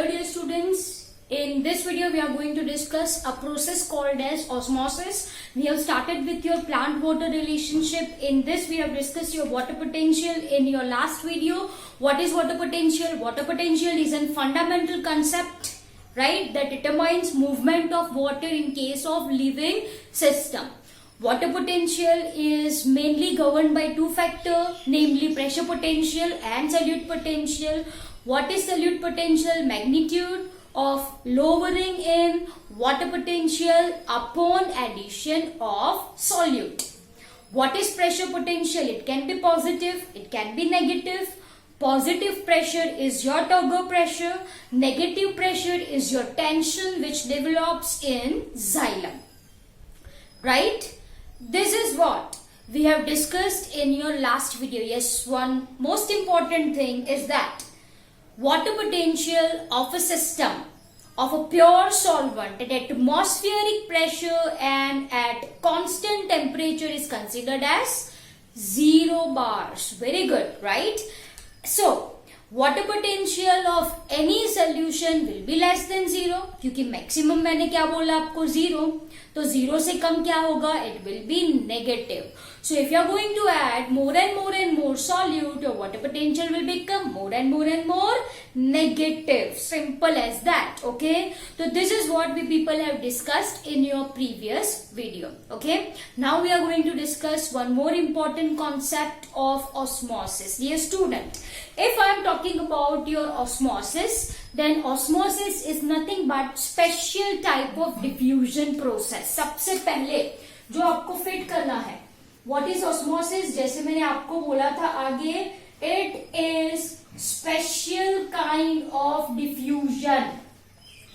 Hello dear students, in this video we are going to discuss a process called as osmosis. We have started with your plant water relationship. In this we have discussed your water potential in your last video. What is water potential? Water potential is a fundamental concept, right, that determines movement of water in case of living system. Water potential is mainly governed by two factors, namely pressure potential and solute potential. What is solute potential? Magnitude of lowering in water potential upon addition of solute. What is pressure potential? It can be positive, it can be negative. Positive pressure is your turgor pressure. Negative pressure is your tension which develops in xylem. Right? This is what we have discussed in your last video. Yes, one most important thing is that water potential of a system of a pure solvent at atmospheric pressure and at constant temperature is considered as 0 bars. Very good, right? So, water potential of any solution will be less than 0 क्योंकि maximum मैंने क्या बोला आपको 0, तो 0 से कम क्या होगा? It will be negative. So if you are going to add more and more solute, your water potential will become more and more negative. Simple as that. Okay. So this is what we people have discussed in your previous video. Okay. Now we are going to discuss one more important concept of osmosis. Dear student, if I am talking about your osmosis, then osmosis is nothing but special type of diffusion process. सबसे पहले जो आपको fit करना है, what is osmosis? जैसे मैंने आपको बोला था आगे, it is special kind of diffusion.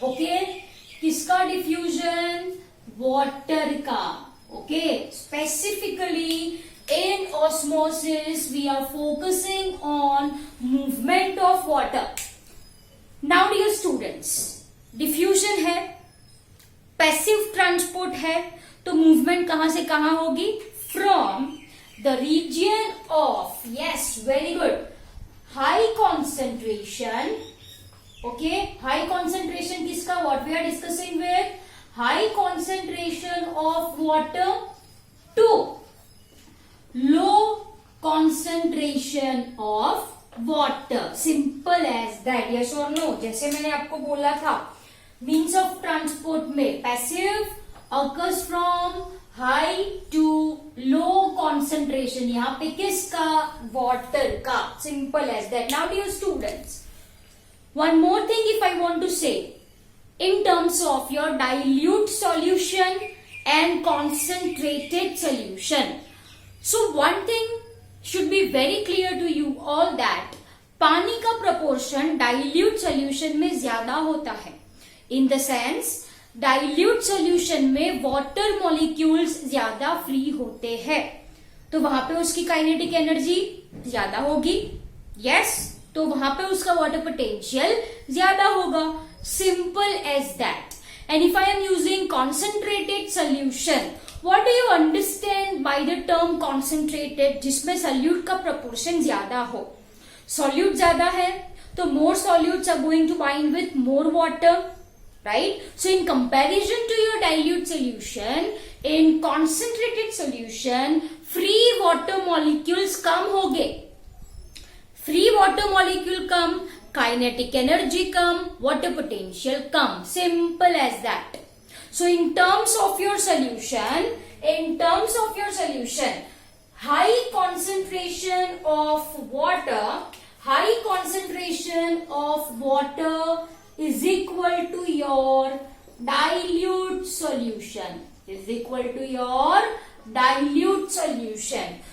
Okay? किसका diffusion? Water का. Okay? Specifically in osmosis we are focusing on movement of water. Now dear students, diffusion है, passive transport है, तो movement कहां से कहां होगी? From the region of, yes, very good, high concentration. Okay, high concentration किसका? What we are discussing with high concentration of water to low concentration of water. Simple as that. Yes or no? जैसे मैंने आपको बोला था, means of transport में passive occurs from high to low concentration. यहाँ पे किसका? Water का. Simple as that. Now dear students, one more thing if I want to say, in terms of your dilute solution and concentrated solution. So one thing should be very clear to you all that पानी का proportion dilute solution में ज्यादा होता है. In the sense, dilute solution में water molecules ज्यादा free होते हैं, तो वहां पे उसकी kinetic energy ज्यादा होगी. Yes, तो वहां पे उसका water potential ज्यादा होगा. Simple as that. And if I am using concentrated solution, what do you understand by the term concentrated? जिसमें solute का proportion ज्यादा हो. Solute ज्यादा है, तो more solutes are going to bind with more water. Right? So in comparison to your dilute solution, in concentrated solution, free water molecules कम होंगे. Free water molecule come, kinetic energy come, water potential come. Simple as that. So in terms of your solution, high concentration of water is equal to your dilute solution.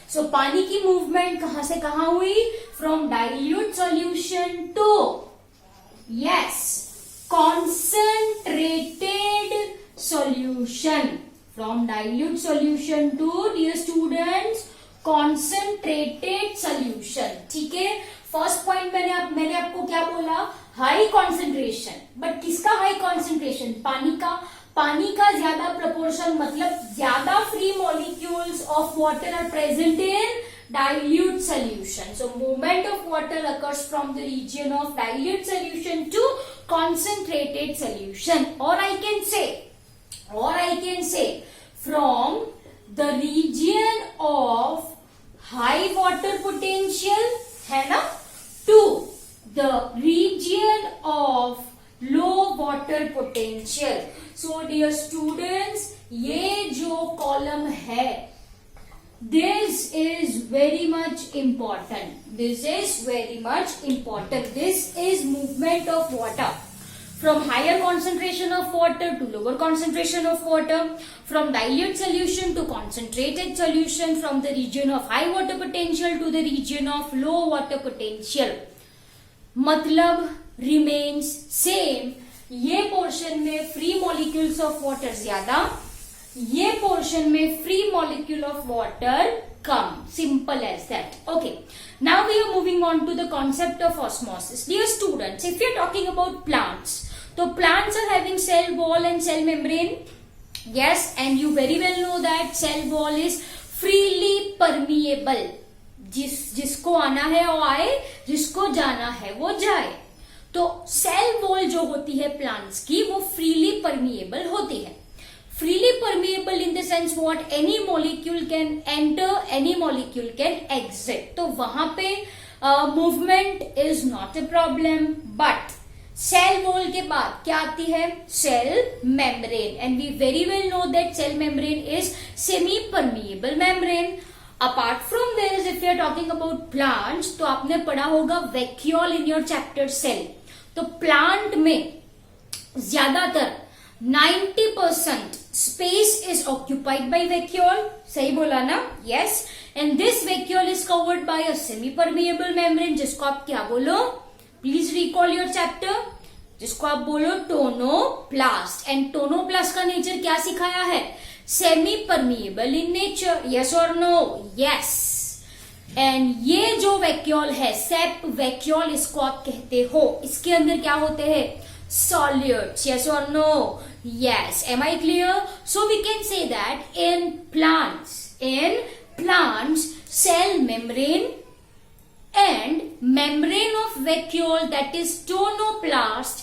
So पानी की movement कहां से कहां हुई? From dilute solution to, yes, concentrated solution. From dilute solution to, dear students, concentrated solution. ठीक है? First point मैंने आपको क्या बोला? High concentration. बट किसका हाई कॉन्सेंट्रेशन? पानी का ज्यादा प्रपोर्शन, मतलब ज्यादा free molecules of water are present in dilute solution. So movement of water occurs from the region of dilute solution to concentrated solution, or I can say from the region of high water potential, है ना, to the region of low water potential. So dear students, ये जो column है, this is very much important. This is movement of water from higher concentration of water to lower concentration of water, from dilute solution to concentrated solution, from the region of high water potential to the region of low water potential. मतलब remains same. ये portion में free molecules of water ज्यादा, ये portion में free molecule of water कम. Simple as that. Okay, now we are moving on to the concept of osmosis. Dear students, if you are talking about plants, तो plants are having cell wall and cell membrane. Yes, and you very well know that cell wall is freely permeable. जिसको आना है वो आए, जिसको जाना है वो जाए. तो सेल वॉल जो होती है प्लांट्स की, वो फ्रीली परमिएबल होती है. Freely permeable in the sense what, any molecule can enter, any molecule can exit. तो वहां पे movement is not a problem. But cell wall के बाद क्या आती है? Cell membrane. And we very well know that cell membrane is semi permeable membrane. Apart from this, if you are talking about plants, तो आपने पढ़ा होगा vacuole in your chapter cell. तो प्लांट में ज्यादातर 90% space is occupied by vacuole. सही बोला ना? Yes. And this vacuole is covered by a semi permeable membrane, जिसको आप क्या बोलो? Please recall your chapter. जिसको आप बोलो टोनोप्लास्ट. एंड टोनोप्लास्ट का नेचर क्या सिखाया है? Semi permeable in nature. Yes और नो? यस. एंड ये जो वैक्यूल है, सेप वैक्यूल इसको आप कहते हो, इसके अंदर क्या होते हैं? सॉल्यूट्स. यस और no? Yes. Am I clear? So we can say that in plants cell membrane and membrane of vacuole, that is tonoplast,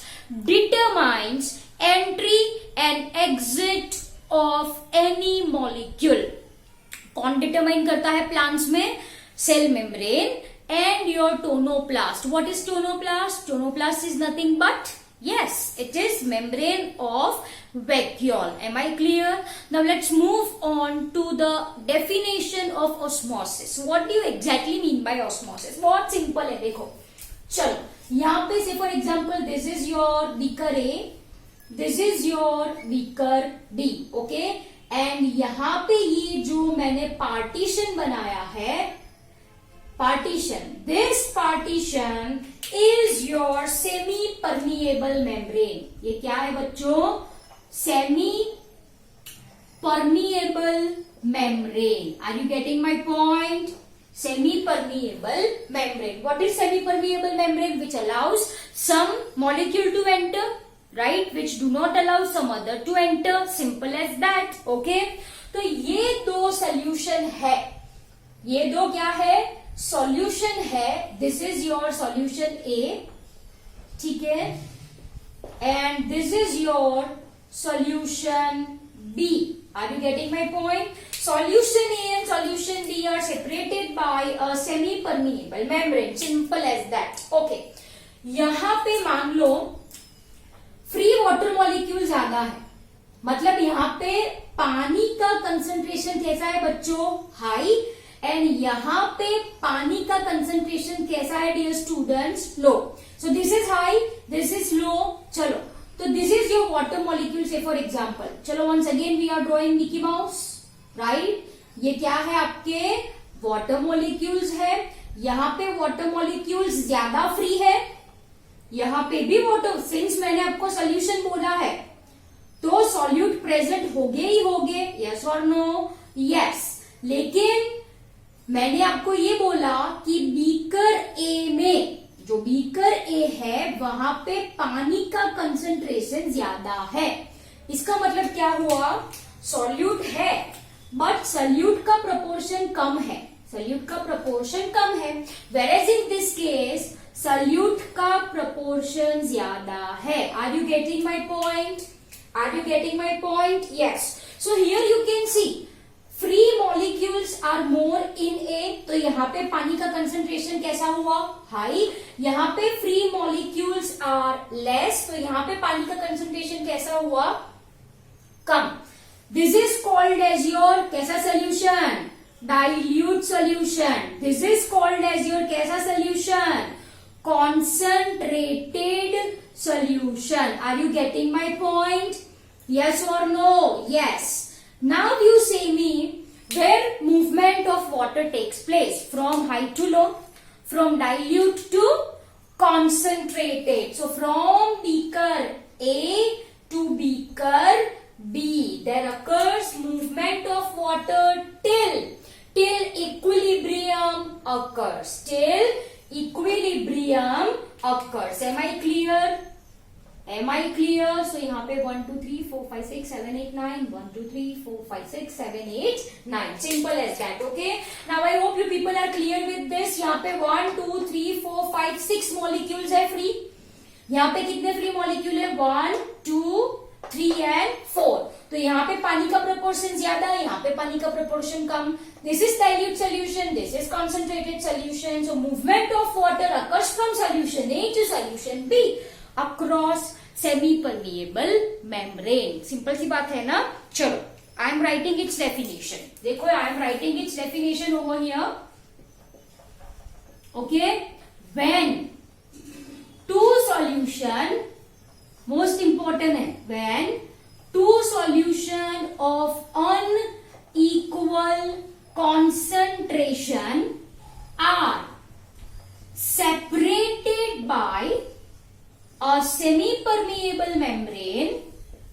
determines entry and exit of any molecule. कौन डिटरमाइन करता है plants में? Cell membrane and your tonoplast. What is tonoplast? Tonoplast is nothing but, yes, it is membrane of vacuole. Am I clear? Now let's move on to the definition of osmosis. What do you exactly mean by osmosis? बहुत simple है. देखो, चलो यहाँ पे से for example this is your beaker A, this is your beaker B, okay? And यहाँ पे ये जो मैंने partition बनाया है, this partition is your semi permeable membrane. ये क्या है बच्चों? semi permeable membrane. Are you getting my point? Semi permeable membrane. What is semi permeable membrane? Which allows some molecule to enter, right? Which do not allow some other to enter. Simple as that. Okay? तो ये दो solution है. ये दो क्या है? Solution है. This is your solution A, ठीक है, and this is your solution B. Are you getting my point? Solution A and solution B are separated by a semi permeable membrane. Simple as that. Okay, यहां पे मान लो free water molecule ज्यादा है, मतलब यहां पे पानी का कंसंट्रेशन कैसा है बच्चों? हाई. एंड यहाँ पे पानी का कंसंट्रेशन कैसा है dear students? Low. So this is high, this is low. चलो, तो this is your water molecule say for example. चलो once again we are drawing Mickey Mouse, right? ये क्या है? आपके वाटर मॉलिक्यूल्स है. यहाँ पे वाटर मॉलिक्यूल्स ज्यादा फ्री है, यहाँ पे भी वाटर. सिंस मैंने आपको सोल्यूशन बोला है तो सॉल्यूट प्रेजेंट होगे ही होगे. यस और नो? यस. लेकिन मैंने आपको ये बोला कि बीकर ए में, जो बीकर ए है वहां पे पानी का कंसंट्रेशन ज्यादा है. इसका मतलब क्या हुआ? सॉल्यूट है बट सॉल्यूट का प्रोपोर्शन कम है. सॉल्यूट का प्रोपोर्शन कम है. Whereas in this case solute का प्रपोर्शन ज्यादा है. Are you getting my point? Are you getting my point? Yes. So here you can see free molecules are more in a. तो यहाँ पे पानी का कंसेंट्रेशन कैसा हुआ? हाई. यहाँ पे फ्री मॉलिक्यूल्स आर लेस, तो यहाँ पे पानी का कंसेंट्रेशन कैसा हुआ? कम. This is called as your कैसा solution? Dilute solution. This is called as your कैसा solution? concentrated solution. Are you getting my point? Yes or no? Yes. Now you say me where movement of water takes place from high to low, from dilute to concentrated. So from beaker A to beaker B there occurs movement of water till equilibrium occurs. Till equilibrium occurs. Am I clear? Am I clear? So यहाँ पे 1 2 3 4 5 6 7 8 9 1 2 3 4 5 6 7 8 9. Simple as that. Okay. Now I hope you people are clear with this. यहाँ पे 1 2 3 4 5 6 molecules है free. यहाँ पे कितने free molecule है? 1 2 3 and 4. तो यहाँ पे पानी का प्रोपोर्शन ज्यादा है, यहाँ पे पानी का proportion come. This is dilute solution, this is concentrated solution. So movement of water occurs from solution A to solution B across semi-permeable membrane. Simple सी बात है ना. चलो, I am writing its definition. देखो, I am writing its definition over here. Okay, when two solution, most important है, when two solution of unequal concentration are separated by a semi-permeable membrane,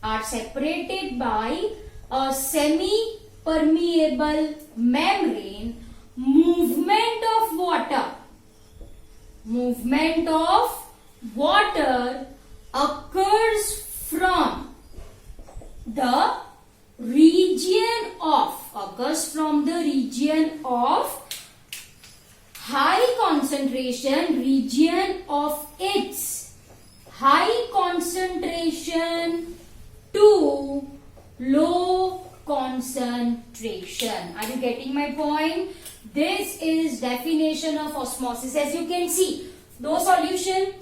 are separated by a semi-permeable membrane, movement of water occurs from the region of high concentration, region of its high concentration to low concentration. Are you getting my point? This is definition of osmosis. As you can see, दो solution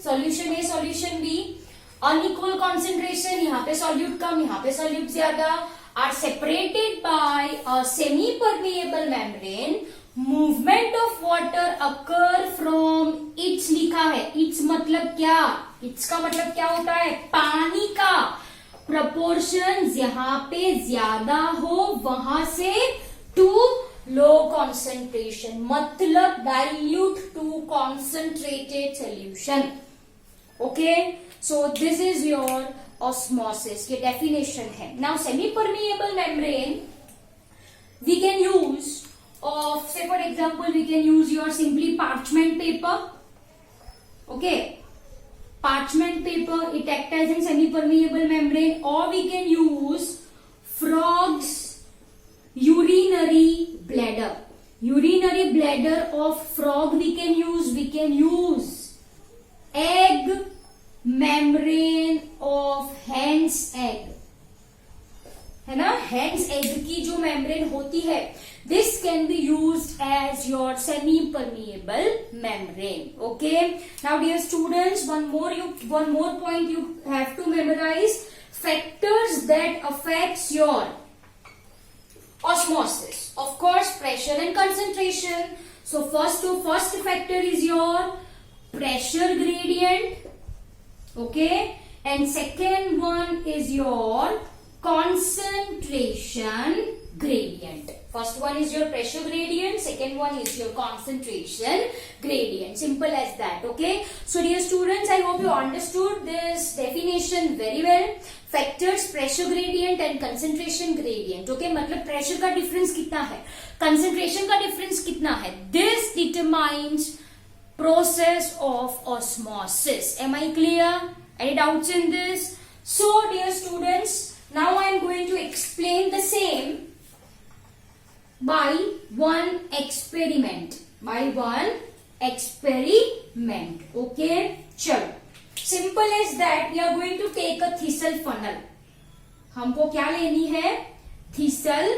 A, solution B, unequal concentration, यहाँ पे solute कम, यहाँ पे solute ज्यादा, are separated by a semi-permeable membrane. Movement of water occur from its लिखा है. its मतलब क्या? its का मतलब क्या होता है? पानी का proportion यहाँ पे ज्यादा हो वहां से to low concentration, मतलब dilute to concentrated solution. Okay, so this is your osmosis. ये definition है. Now semi-permeable membrane we can use of, say for example, we can use your simply parchment paper. Okay, parchment paper, it acts as a semi-permeable membrane, or we can use frog's urinary bladder. Urinary bladder of frog we can use egg membrane of hen's egg, है ना. hen's egg की जो membrane होती है, this can be used as your semi-permeable membrane. Okay, now dear students, one more point you have to memorize: factors that affects your osmosis. Of course, pressure and concentration. So first factor is your pressure gradient. Okay, and second one is your concentration gradient. First one is your pressure gradient, second one is your concentration gradient. Simple as that. Okay, so dear students, I hope you understood this definition very well. Factors, pressure gradient and concentration gradient. Okay, मतलब pressure का difference कितना है, concentration का difference कितना है, this determines process of osmosis. Am I clear? Any doubts in this? So dear students, now I am going to explain the same by one experiment. meant. Okay, चलो, simple as that. We are going to take a thistle funnel. हमको क्या लेनी है? thistle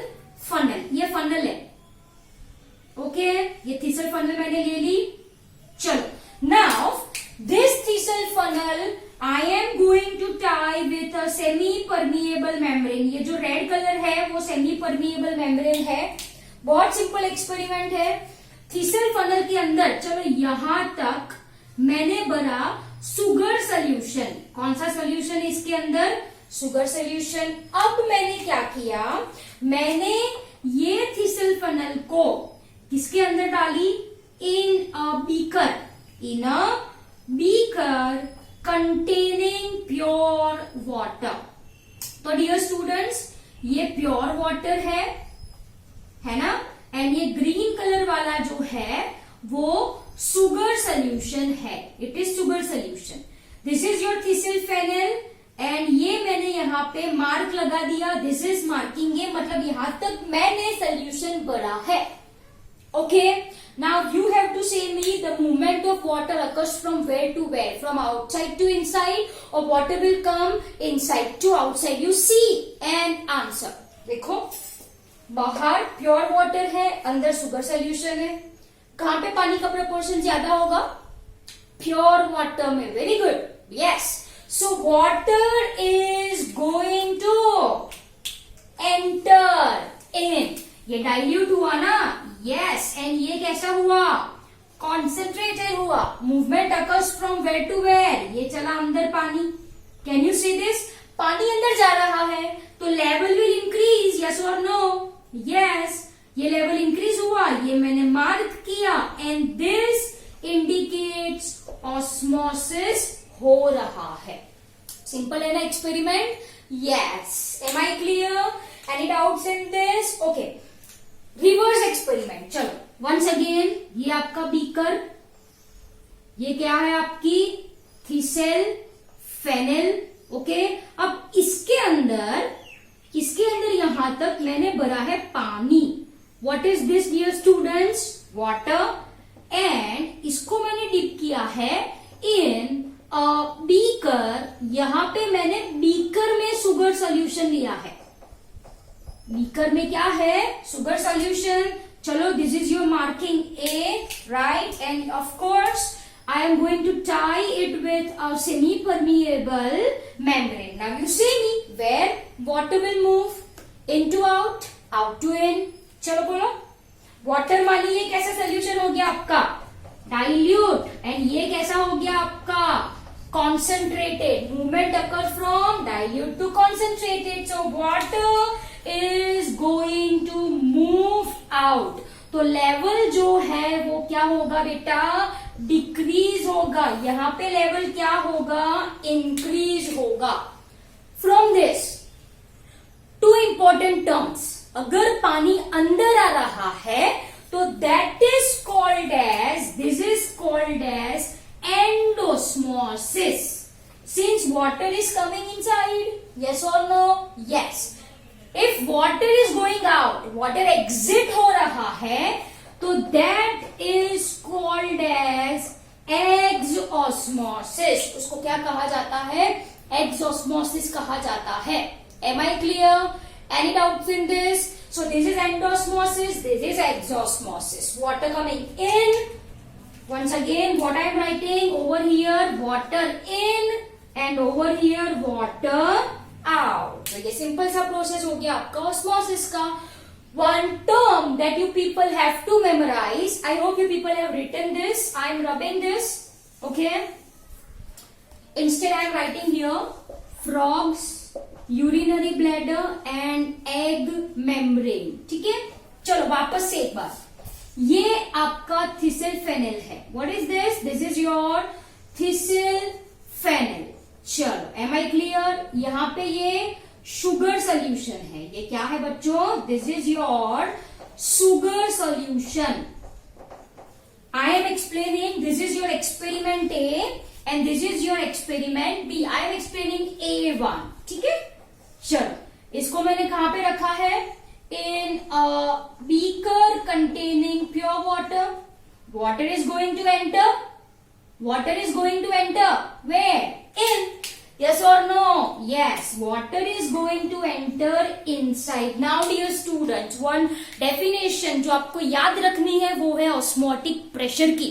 funnel. ये funnel है. Okay, ये thistle funnel मैंने ले ली. चलो, now this thistle funnel I am going to tie with a semi permeable membrane. ये जो रेड कलर है वो सेमी परमिएबल मेम्ब्रेन है. बहुत सिंपल एक्सपेरिमेंट है. थिसल फनल के अंदर, चलो यहां तक मैंने भरा सुगर सोल्यूशन. कौन सा सोल्यूशन है इसके अंदर? Sugar solution. अब मैंने क्या किया? मैंने ये थिसल फनल को किसके अंदर डाली? In a beaker. In a beaker containing pure water. तो डियर स्टूडेंट्स, ये प्योर वाटर है ना? एंड ये ग्रीन कलर वाला जो है वो सुगर सोल्यूशन है. It is sugar solution. This is your thistle funnel. And ये मैंने यहाँ पे मार्क लगा दिया. This is marking. ये मतलब यहां तक मैंने सोल्यूशन भरा है. Okay, now you have to say me the movement of water occurs from where to where, from outside to inside, or water will come inside to outside. You see and answer. देखो, बाहर pure water है, अंदर sugar solution है. कहां पे पानी का proportion ज्यादा होगा? प्योर वाटर में. Very good. Yes. So water is going to enter in. ये डाइल्यूट हुआ ना? यस. एंड ये कैसा हुआ? कॉन्सेंट्रेटेड हुआ. Movement occurs from where to where. ये चला अंदर पानी. Can you see this? पानी अंदर जा रहा है तो लेवल विल इंक्रीज. यस और नो? यस. ये लेवल इंक्रीज हुआ. ये मैंने मार्क किया. एंड दिस इंडिकेट्स ऑस्मोसिस हो रहा है. सिंपल है ना experiment? Yes. Am I clear? Any doubts in this? Okay, reverse experiment. चलो, वंस अगेन, ये आपका बीकर. ये क्या है? आपकी थिसल फेनल. ओके, अब इसके अंदर यहां तक मैंने भरा है पानी. What is this dear students? Water. And इसको मैंने डिप किया है इन अ बीकर. यहां पे मैंने बीकर में सुगर सोल्यूशन लिया है. बीकर में क्या है? Sugar solution. चलो, this is your marking A, right? And of course I am going to tie it with a semi-permeable membrane. Now you see me where water will move in to out, out to in. चलो बोलो. Water मानिए कैसा solution हो गया आपका? Dilute. And ये कैसा हो गया आपका? Concentrated. Movement occur from dilute to concentrated. So water is going to move out. तो लेवल जो है वो क्या होगा बेटा? डिक्रीज होगा. यहां पे लेवल क्या होगा? इंक्रीज होगा. From this two important terms. अगर पानी अंदर आ रहा है तो that is called as, this is called as endosmosis. Since water is coming inside. Yes और no? Yes. If water is going out, water exit हो रहा है, तो that is called as exosmosis. उसको क्या कहा जाता है? एक्सऑस्मोसिस कहा जाता है. Am I clear? Any doubts in this? So this is endosmosis, this is exosmosis. Water coming in. once again, what I am writing over here? Water in, and over here water out. तो ये simple सा process हो गया आपका osmosis का. One term that you people have to memorize. I hope you people have written this. I am rubbing this. Okay. Instead, I am writing here frogs, urinary bladder, and egg membrane. ठीक है? चलो वापस से एक बार. ये आपका thistle funnel है. What is this? This is your thistle funnel. चलो, am I clear? यहाँ पे ये शुगर सोल्यूशन है. ये क्या है बच्चों? This is your sugar solution. I am explaining. This is your experiment A and this is your experiment B. I am explaining A1. ठीक है? चलो, इसको मैंने कहां पे रखा है? In a beaker containing pure water. Water is going to enter water is going to enter where? In. Yes or no? Yes, water is going to enter inside. Now dear students, one definition जो आपको याद रखनी है वो है osmotic pressure की.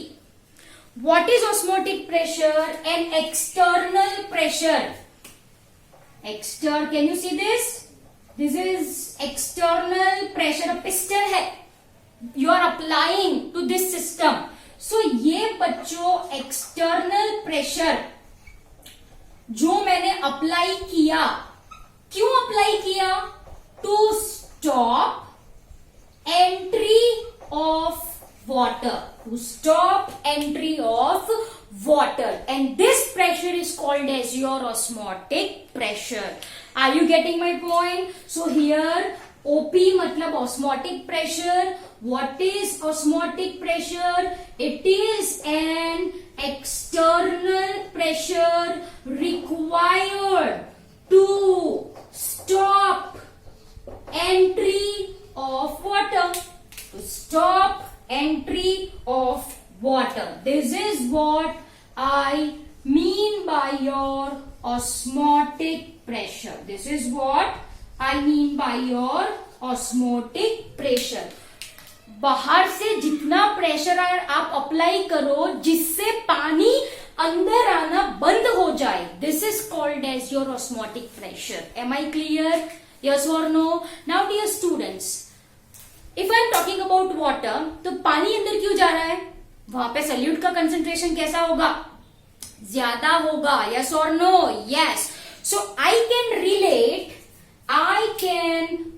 What is osmotic pressure? An external pressure. Can you see this? This is external pressure. A piston है. You are applying to this system. So ये बच्चों external pressure जो मैंने अप्लाई किया, क्यों अप्लाई किया? To stop entry of water, to stop entry of water, and this pressure is called as your osmotic pressure. Are you getting my point? So here OP मतलब osmotic pressure. What is osmotic pressure? It is an external pressure required to stop entry of water. To stop entry of water. This is what I mean by your osmotic pressure. This is what I mean by your osmotic pressure. बाहर से जितना pressure आप apply करो जिससे पानी अंदर आना बंद हो जाए, this is called as your osmotic pressure. Am I clear? Yes or no? Now dear students, if I am talking about water, तो पानी अंदर क्यों जा रहा है? वहां पे सल्यूट का कंसेंट्रेशन कैसा होगा? ज्यादा होगा. Yes or no? Yes. So I can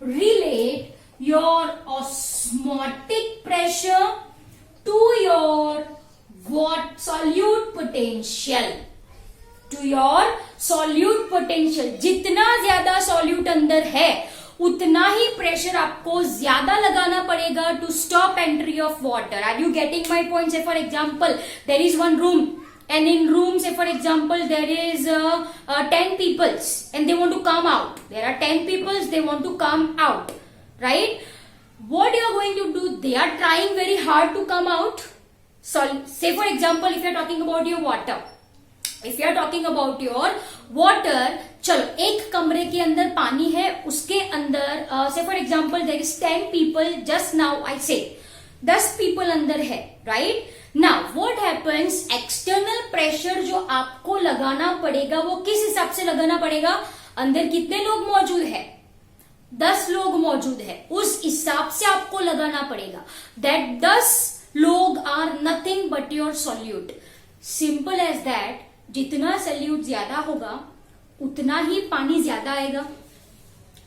relate your osmotic pressure to your solute potential. To your solute potential. जितना ज्यादा solute अंदर है उतना ही प्रेशर आपको ज्यादा लगाना पड़ेगा to stop entry of water. Are you getting my point? Say for example there is one room and in room, say for example there is 10 peoples and they want to come out. There are 10 peoples, they want to come out, right? What you are going to do? They are trying very hard to come out. So say for example if you are talking about your water, if you are talking about your water, चलो एक कमरे के अंदर पानी है, उसके अंदर say for example there is 10 people, just now I say 10 people अंदर है, right? Now what happens? External pressure जो आपको लगाना पड़ेगा वो किस हिसाब से लगाना पड़ेगा? अंदर कितने लोग मौजूद है? 10 लोग मौजूद है, उस हिसाब से आपको लगाना पड़ेगा. That 10 लोग are nothing but your solute. Simple as that. जितना सोल्यूट ज्यादा होगा उतना ही पानी ज्यादा आएगा,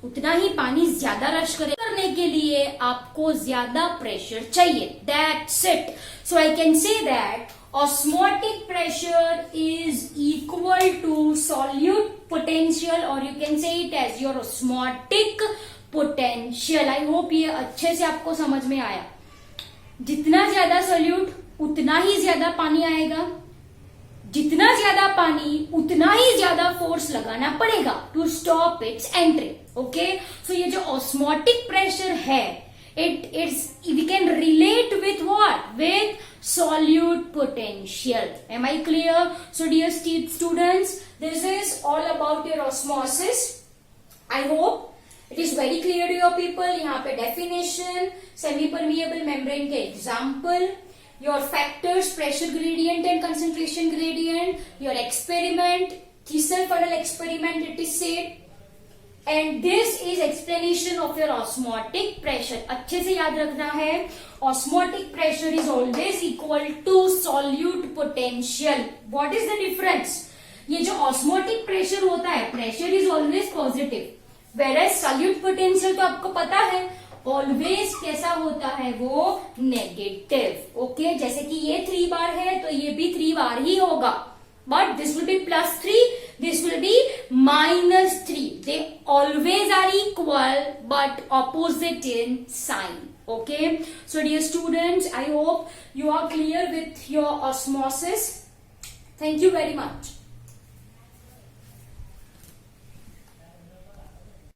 उतना ही पानी ज्यादा रश करने के लिए आपको ज्यादा प्रेशर चाहिए. That's it. So I can say that osmotic pressure is equal to solute potential, or you can say it as your osmotic potential. I hope ये अच्छे से आपको समझ में आया. जितना ज्यादा सोल्यूट उतना ही ज्यादा पानी आएगा, जितना ज्यादा पानी उतना ही ज्यादा फोर्स लगाना पड़ेगा to stop its entry. Okay, so ये जो ऑस्मोटिक प्रेशर है we can relate with what? With solute potential. Am I clear? So dear students, this is all about your osmosis. I hope it is very clear to your people. यहाँ पे definition, semi-permeable membrane के example, your factors, pressure gradient and concentration gradient, your experiment, Thiesel-Funnel experiment it is said, and this is explanation of your osmotic pressure. अच्छे से याद रखना है, osmotic pressure is always equal to solute potential. What is the difference? ये जो osmotic pressure होता है, pressure is always positive, whereas solute potential तो आपको पता है ऑलवेज कैसा होता है, वो नेगेटिव. ओके, जैसे कि ये 3 बार है तो ये भी 3 बार ही होगा, but this will be +3, this will be -3. They always are equal but opposite in sign. Okay, so dear students, I hope you are clear with your osmosis. Thank you very much.